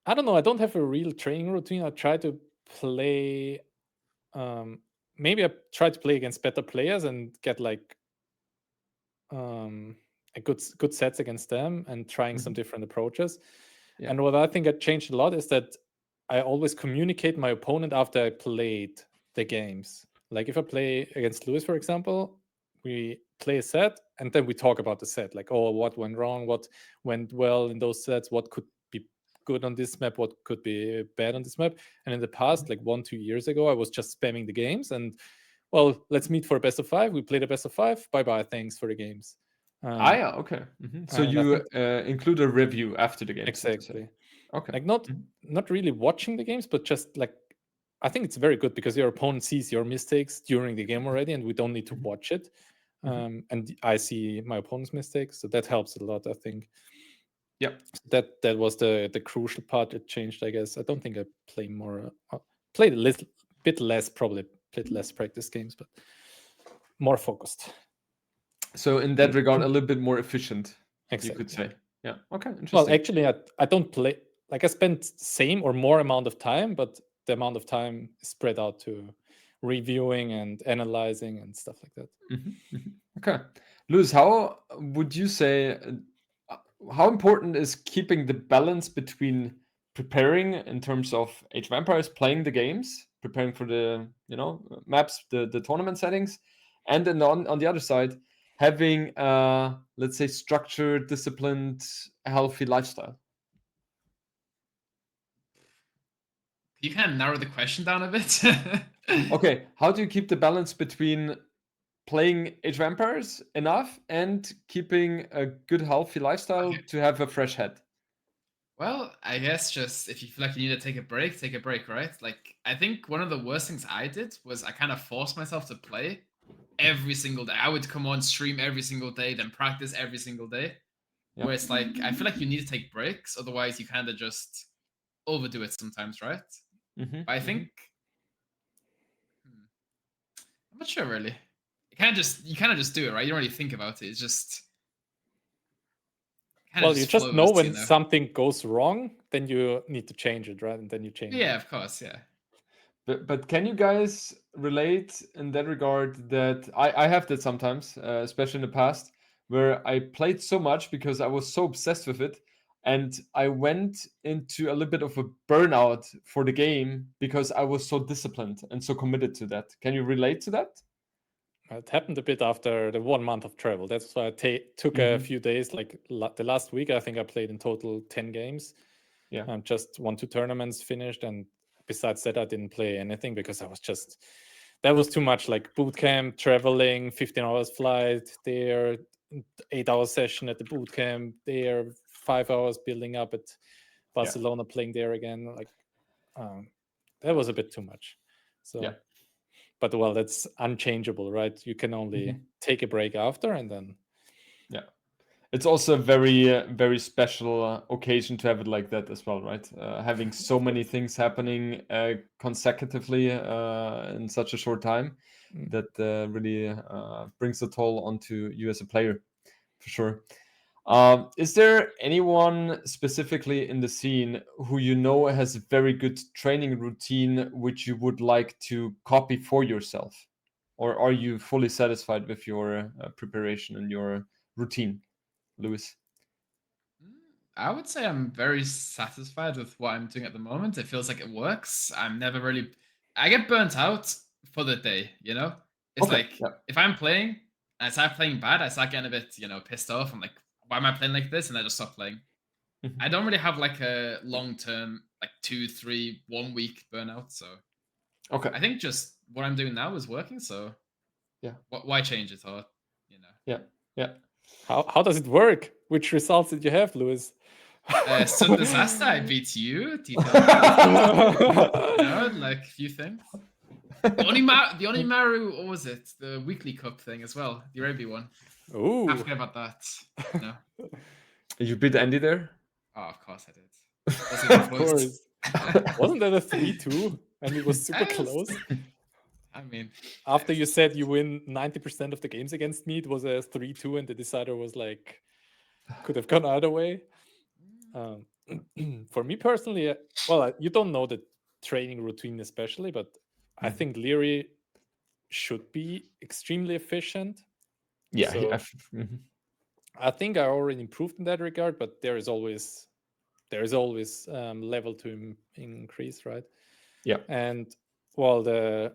I don't know. I don't have a real training routine. I try to play. Maybe I try to play against better players and get like a good sets against them, and trying some different approaches. Yeah. And what I think had changed a lot is that I always communicate my opponent after I played the games. Like if I play against Lewis, for example, we play a set and then we talk about the set. Like, oh, what went wrong? What went well in those sets? What could be good on this map? What could be bad on this map? And in the past, like 1-2 years ago, I was just spamming the games and, well, let's meet for a best of 5. We played a best of 5. Bye-bye. Thanks for the games. Yeah, okay. So you include a review after the game. Exactly. Okay. Like not really watching the games, but just like, I think it's very good because your opponent sees your mistakes during the game already, and we don't need to watch it. And I see my opponent's mistakes, so that helps a lot, I think. Yeah. That was the crucial part that changed, I guess. I don't think I play more. Played a little bit less, probably played less practice games, but more focused. So in that regard, a little bit more efficient, exactly. You could say. Yeah. Okay. Interesting. Well, actually, I don't play. Like I spent same or more amount of time, but the amount of time is spread out to reviewing and analyzing and stuff like that. Okay. Lewis, how would you say, how important is keeping the balance between preparing in terms of Age of Empires, playing the games, preparing for the maps, the tournament settings, and then on the other side, having let's say structured, disciplined, healthy lifestyle? You kind of narrow the question down a bit. Okay, how do you keep the balance between playing Age of Empires enough and keeping a good, healthy lifestyle to have a fresh head? Well, I guess just if you feel like you need to take a break, right? Like, I think one of the worst things I did was I kind of forced myself to play every single day. I would come on stream every single day, then practice every single day. Yeah. Where it's like, I feel like you need to take breaks, otherwise you kind of just overdo it sometimes, right? But I think I'm not sure really. You kind of just do it, right? You don't really think about it. It's just you just know when something goes wrong, then you need to change it, right? And then you change Yeah, it. of course, yeah. But can you guys relate in that regard that I have that sometimes, especially in the past, where I played so much because I was so obsessed with it, and I went into a little bit of a burnout for the game because I was so disciplined and so committed to that. Can you relate to that? It happened a bit after the 1 month of travel. That's why I took a few days. Like the last week, I think I played in total 10 games. Yeah. Just 1-2 tournaments finished, and besides that, I didn't play anything because I was just, that was too much. Like boot camp, traveling, 15 hours flight there, 8-hour session at the boot camp there, 5 hours building up at Barcelona, playing there again. Like that was a bit too much. So. Yeah. But well, that's unchangeable, right? You can only take a break after, and then. Yeah, it's also a very special occasion to have it like that as well, right? Having so many things happening consecutively in such a short time, that really brings a toll onto you as a player, for sure. Is there anyone specifically in the scene who you know has a very good training routine which you would like to copy for yourself? Or are you fully satisfied with your preparation and your routine, Lewis? I would say I'm very satisfied with what I'm doing at the moment. It feels like it works. I'm never really. I get burnt out for the day, you know? It's Okay, like if I'm playing and I start playing bad, I start getting a bit, pissed off. I'm like, why am I playing like this? And I just stop playing. I don't really have like a long term, like 2, 3, 1 week burnout. So Okay. I think just what I'm doing now is working. So Yeah. Why change it? Or Yeah. How does it work? Which results did you have, Lewis? Sun Disaster, I beat you. Like a few things. The Onimaru, what was it? The weekly cup thing as well. The Arabi one. Oh, I forget about that. No. You beat Andy there? Oh, of course I did. That's even of close. course. Wasn't that a 3-2? And it was super close. I mean, after you said you win 90% of the games against me, it was a 3-2, and the decider was like, could have gone either way. For me personally, well, you don't know the training routine especially, but I think Leary should be extremely efficient. Yeah. So I think I already improved in that regard, but there is always level to increase, right? Yeah. And well, the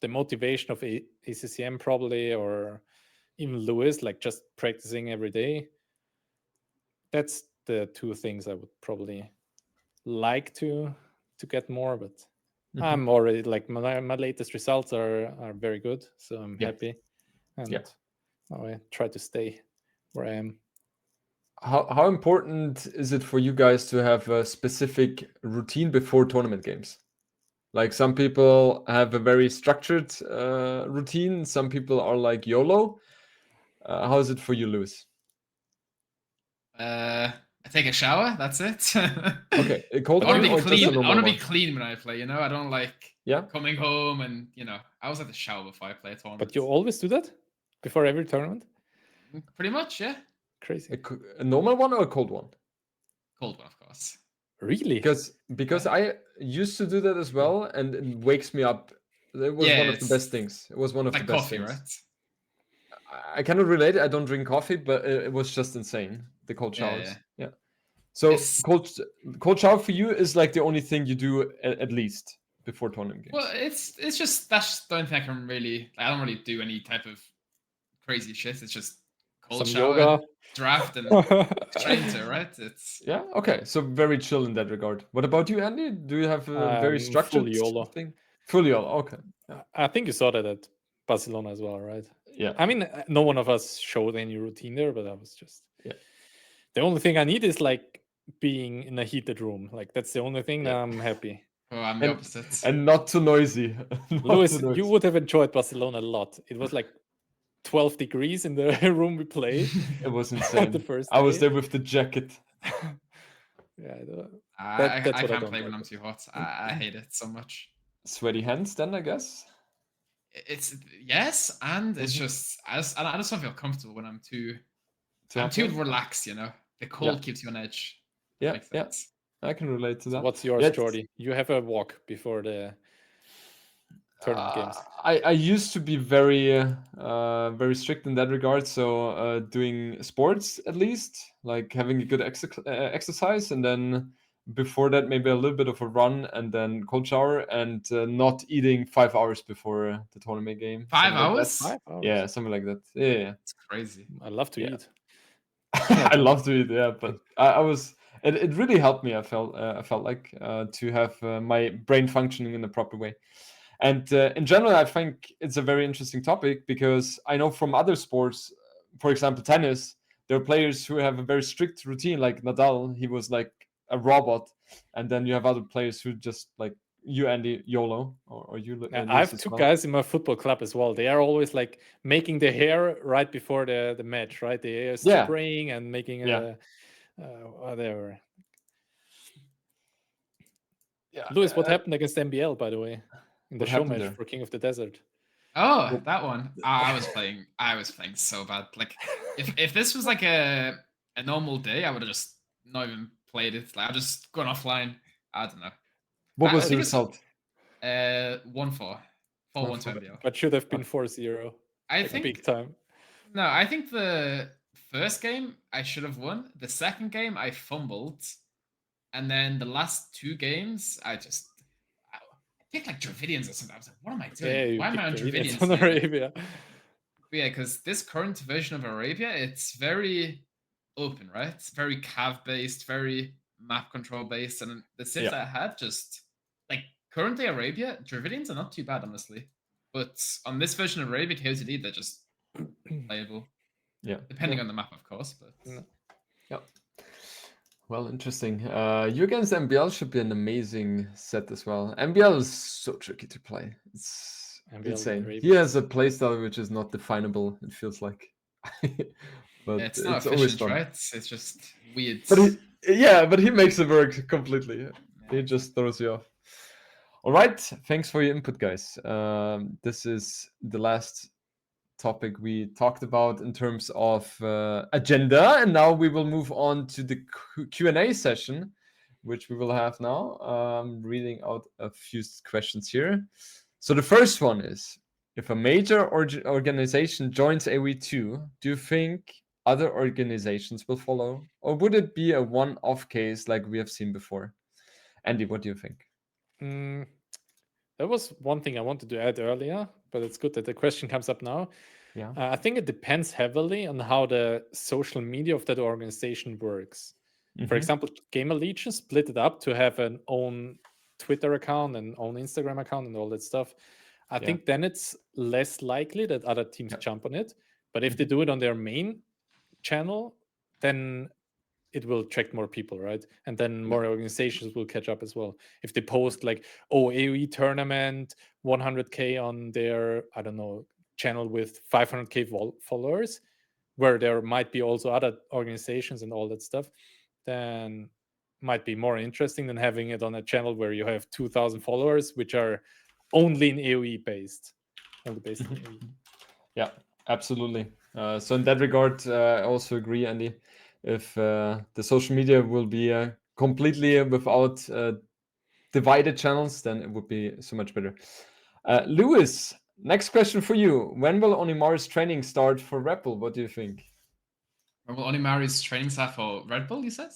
motivation of ACCM probably, or even Lewis, like just practicing every day. That's the two things I would probably like to get more, but I'm already like my latest results are very good, so I'm happy, and I try to stay where I am. How important is it for you guys to have a specific routine before tournament games? Like some people have a very structured routine. Some people are like YOLO. How is it for you, Lewis? I take a shower. That's it. Okay, a cold I want one to be or just a clean. I normal want to be one? clean when I play. I don't like coming home and I always have to shower before I play a tournament. But you always do that before every tournament? Pretty much, yeah. Crazy. A normal one or a cold one? Cold one, of course. Really? Because I used to do that as well, and it wakes me up. It was one of the best things. It was one of the best coffee, things. Right? I cannot relate it. I don't drink coffee, but it was just insane. The cold showers. Yeah. So cold shower for you is like the only thing you do at least before tournament games. Well, it's just that's the only thing I can really. I don't really do any type of crazy shit. It's just cold shower, yoga, draft, and straight into it, right? It's okay. So very chill in that regard. What about you, Andy? Do you have a very structured thing? Full YOLO. Okay. Yeah. I think you saw that at Barcelona as well, right? Yeah. I mean, no one of us showed any routine there, but I was just the only thing I need is like being in a heated room. Like that's the only thing that I'm happy. Oh, I'm the opposite. And not too noisy. Lewis, you would have enjoyed Barcelona a lot. It was like 12 degrees in the room we played. It was insane. The first day. I was there with the jacket. I can't play when I'm too hot. I hate it so much. Sweaty hands, then I guess. It's and it's just I just don't feel comfortable when I'm too relaxed. The cold keeps you on edge. Yeah. I can relate to that. What's yours, Jordy? You have a walk before the tournament games. I used to be very very strict in that regard. So doing sports at least, like having a good exercise, and then before that maybe a little bit of a run, and then cold shower, and not eating 5 hours before the tournament game. 5 Like hours? 5 hours. Yeah, something like that. Yeah, it's crazy. I love to eat. I love to eat. Yeah, but I was. It really helped me. I felt like to have my brain functioning in the proper way. And in general, I think it's a very interesting topic because I know from other sports, for example, tennis, there are players who have a very strict routine, like Nadal. He was like a robot, and then you have other players who just like you, Andy, YOLO, or you. I have 2 guys in my football club as well. They are always like making the hair right before the match, right? They are spraying and making whatever. Yeah. Lewis, what happened against MBL, by the way, in the show match for King of the Desert? Oh, that one. I was playing so bad. Like, if this was like a normal day, I would have just not even played it. Like, I just gone offline. I don't know. What was the result? 1-4. 4-1 to MBL. But should have been 4-0. I think big time. No, I think the first game I should have won. The second game I fumbled, and then the last 2 games I picked like Dravidians or something. I was like, what am I doing? Why am I on Dravidians? On Arabia. Yeah, because this current version of Arabia, it's very open, right? It's very cav based, very map control based, and the cities I had just like currently Arabia, Dravidians are not too bad, honestly. But on this version of Arabia, KOTD, they're just playable. Yeah. Depending on the map, of course, but yeah. Well, interesting. You against MBL should be an amazing set as well. MBL is so tricky to play. It's insane. He has a playstyle which is not definable, it feels like. But it's not efficient, right? It's just weird. But he makes it work completely. He just throws you off. All right. Thanks for your input, guys. This is the last topic we talked about in terms of agenda, and now we will move on to the Q&A session, which we will have now. Reading out a few questions here. So the first one is, if a major organization joins AoE 2, do you think other organizations will follow, or would it be a one-off case like we have seen before? Andy, what do you think? That was one thing I wanted to add earlier, but it's good that the question comes up now. Yeah. I think it depends heavily on how the social media of that organization works. For example, Gamer Legion split it up to have an own Twitter account and own Instagram account and all that stuff. I think then it's less likely that other teams jump on it. But if they do it on their main channel, then it will attract more people, right? And then more organizations will catch up as well. If they post like, AoE tournament, 100K on their, I don't know, channel with 500K followers, where there might be also other organizations and all that stuff, then might be more interesting than having it on a channel where you have 2,000 followers, which are only in AoE based. Only based in AoE. Yeah, absolutely. So in that regard, I also agree, Andy. If the social media will be completely without divided channels, then it would be so much better. Lewis, next question for you. When will Onimari's training start for Red Bull? What do you think? When will Onimari's training start for Red Bull, you said?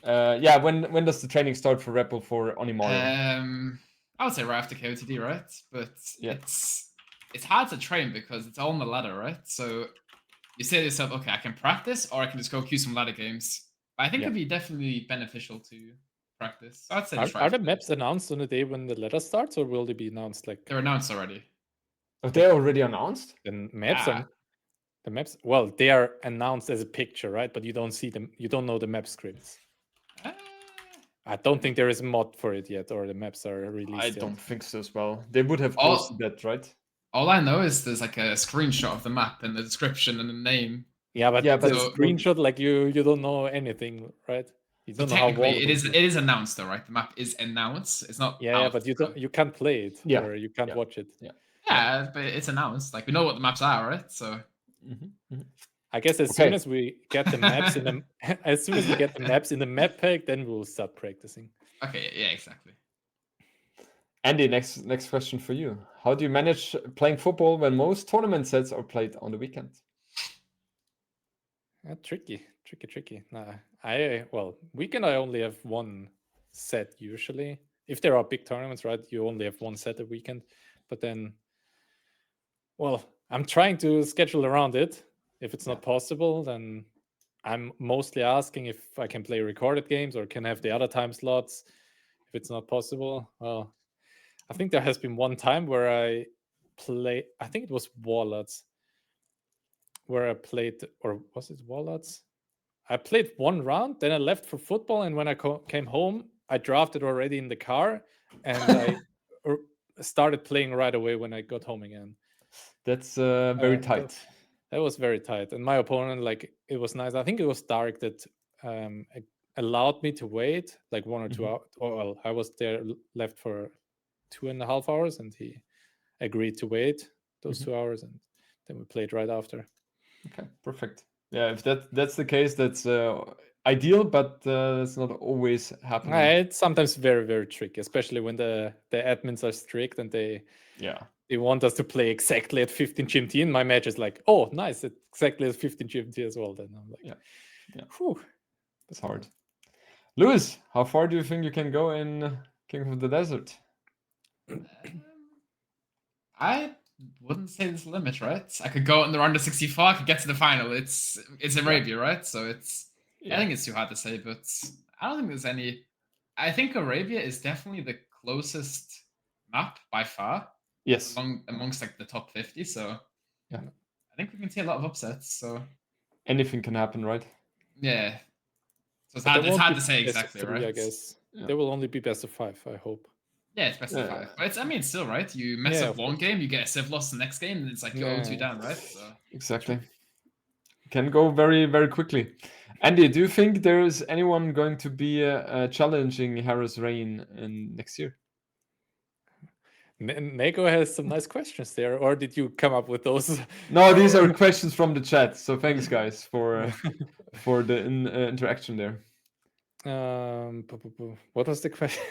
Yeah, when does the training start for Red Bull for Onimari? I would say right after KOTD, right? But it's hard to train because it's all on the ladder, right? So you say to yourself, okay, I can practice, or I can just go queue some ladder games. But I think it'd be definitely beneficial to practice. So I'd say are the maps announced on the day when the ladder starts, or will they be announced like? They're announced already. Oh, they're already announced? The maps are. The maps, well, they are announced as a picture, right? But you don't see them. You don't know the map scripts. I don't think there is a mod for it yet, or the maps are released. I don't think so as well. They would have posted that, right? All I know is there's like a screenshot of the map and the description and the name. Yeah, but the screenshot, like you don't know anything, right? You don't know how it is announced though, right? The map is announced. It's not. Yeah, but you can't play it, or you can't watch it. Yeah, but it's announced. Like we know what the maps are, right? So. I guess as soon as we get the maps in the as soon as we get the maps in the map pack, then we'll start practicing. Okay, yeah, exactly. Andy, next question for you. How do you manage playing football when most tournament sets are played on the weekend? Tricky. Nah, weekend I only have one set usually. If there are big tournaments, right, you only have one set a weekend. But then, well, I'm trying to schedule around it. If it's not possible, then I'm mostly asking if I can play recorded games or can have the other time slots. If it's not possible, well, I think there has been one time where I think it was Warlords, where I played, or was it Warlords? I played one round, then I left for football, and when I came home, I drafted already in the car, and I started playing right away when I got home again. That's very tight. That was very tight, and my opponent, like, it was nice. I think it was Dark that allowed me to wait like 1 or 2 hours. Well, I was there left for 2.5 hours, and he agreed to wait those 2 hours, and then we played right after. Okay, perfect. Yeah, if that's the case, that's ideal, but it's not always happening. It's sometimes very, very tricky, especially when the admins are strict and they want us to play exactly at 15 GMT. And my match is like, oh, nice, it's exactly at 15 GMT as well. Then I'm like, whew, that's hard. Lewis, how far do you think you can go in King of the Desert? I wouldn't say there's a limit, right? I could go in the round of 64, I could get to the final. It's Arabia, right? So I think it's too hard to say, but I don't think there's any. I think Arabia is definitely the closest map by far. Yes. Amongst like the top 50. So yeah, I think we can see a lot of upsets. So anything can happen, right? Yeah. So it's hard to say exactly, right? I guess there will only be best of 5. I hope. Yeah, it's best of 5. But it's still right. You mess up one game, you get a civ loss the next game, and it's like you're 0-2 down, right? So exactly. Can go very, very quickly. Andy, do you think there is anyone going to be challenging Harris Reign in next year? Neko has some nice questions there, or did you come up with those? No, these are questions from the chat. So thanks, guys, for the interaction there. What was the question?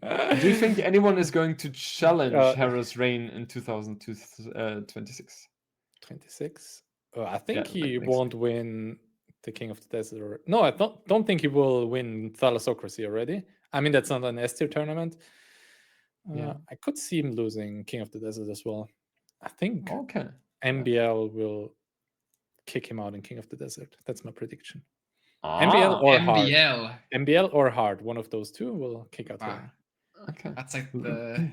Do you think anyone is going to challenge Harris Reign in 2026? 26? I think he won't win the King of the Desert. No, I don't think he will win Thalassocracy already. I mean, that's not an S tier tournament. I could see him losing King of the Desert as well. I think MBL will kick him out in King of the Desert. That's my prediction. MBL or hard. MBL or hard. One of those two will kick out him. Okay. That's like the...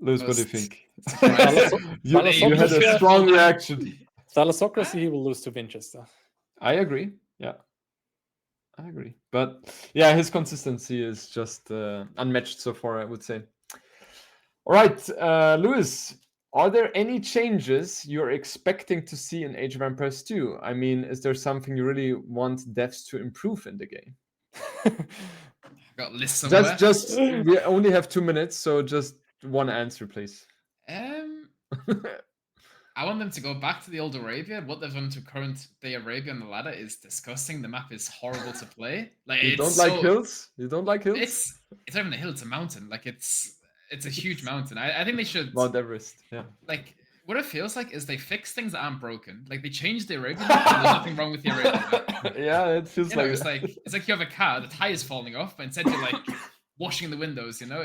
Lewis, what do you think? You had a strong reaction. Thalassocracy, he will lose to Winchester. I agree. Yeah. I agree. But yeah, his consistency is just unmatched so far, I would say. All right, Lewis, are there any changes you're expecting to see in Age of Empires 2? I mean, is there something you really want devs to improve in the game? Got a list somewhere. Just we only have 2 minutes, so just one answer, please. I want them to go back to the old Arabia. What they've done to current day Arabia on the ladder is disgusting. The map is horrible to play. Like you don't like hills? You don't like hills? It's not even a hill, it's a mountain. Like it's a huge mountain. I think they should Mount Everest, yeah. Like what it feels like is they fix things that aren't broken. Like they changed the Arabian map and there's nothing wrong with the Arabian map. Yeah, it feels like it's like you have a car, the tire's falling off, but instead you're like washing the windows, you know?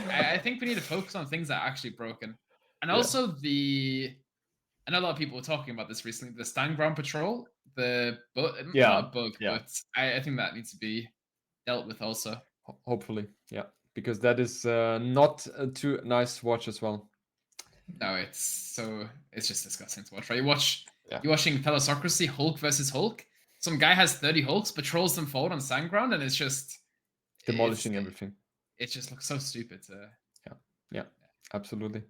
I think we need to focus on things that are actually broken. And also I know a lot of people were talking about this recently, the stand ground patrol, not a bug, but I think that needs to be dealt with also. Hopefully, yeah. Because that is not too nice to watch as well. No, it's just disgusting to watch, right? You're watching Thalassocracy, Hulk versus Hulk. Some guy has 30 Hulks, patrols them forward on sand ground, and it's just demolishing everything. It just looks so stupid. Yeah, absolutely.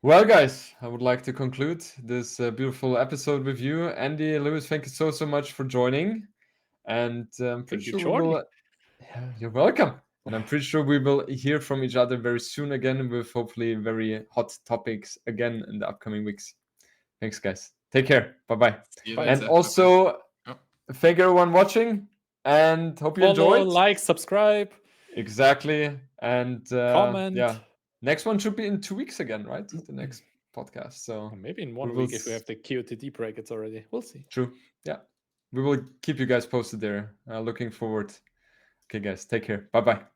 Well, guys, I would like to conclude this beautiful episode with you. Andy, Lewis, thank you so much for joining. And I'm pretty sure you're welcome. And I'm pretty sure we will hear from each other very soon again with hopefully very hot topics again in the upcoming weeks. Thanks, guys. Take care. Bye-bye. See you Bye. And later. also, Oh. thank everyone watching, and hope you Follow, enjoyed. like, subscribe, Exactly. And comment. yeah, next one should be in 2 weeks again, right? The next podcast. So Or maybe in we 1 will week if we have the QTD brackets already. We'll see. True. Yeah. We will keep you guys posted there. Looking forward. Okay, guys. Take care. Bye-bye.